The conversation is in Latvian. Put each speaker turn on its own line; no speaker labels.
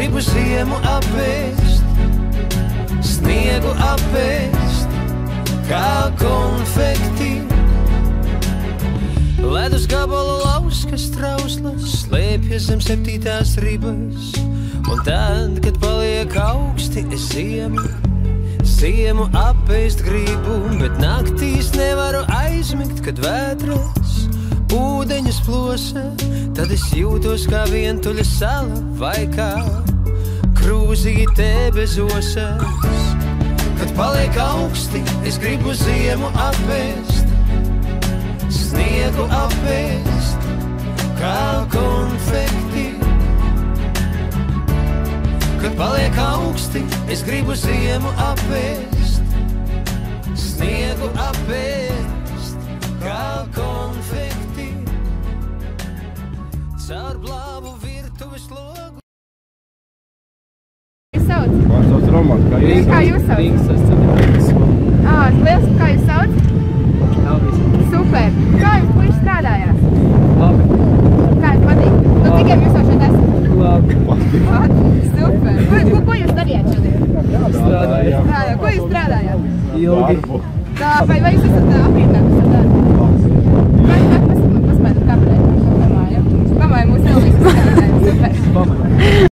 gribu ziemu apēst, sniegu apēst, kā konfekti. Ledus gabalu lauskas trauslas slēpjas zem 7. ribas, un tad, kad paliek augsti, es ziemu apēst gribu, bet naktīs nevaru aizmigt, kad vētras ūdeņus plosa, tad es jūtos kā vientuļa sala vai kā krūzīte bez osas. Kad paliek augsti, es gribu ziemu apēst, sniegu apēst, kā konfekti. Kad paliek augsti, es gribu ziemu apēst, sniegu apēst, kā konfekti. Caur blāvu virtuves logu.
Jūs sauc?
Mans sauc Romans, kā jūs sauc?
Kā jūs sauc?
Rīgas 8.
Liels, kā jūs sauc?
Elvis.
Super! Kā jums puiši strādājās?
Labi.
Kā jums patīk? Nu, tikai jūs jau šeit esat?
Labi.
Super! Ko jūs darījāt šodien?
Strādājām.
Ko jūs strādājāt?
Ilgi.
Tā, vai jūs esat apmierināti ar darbu? Pasmēdam, kāpēc? Pamāja mūsu Elvis. Super!
Pamēr.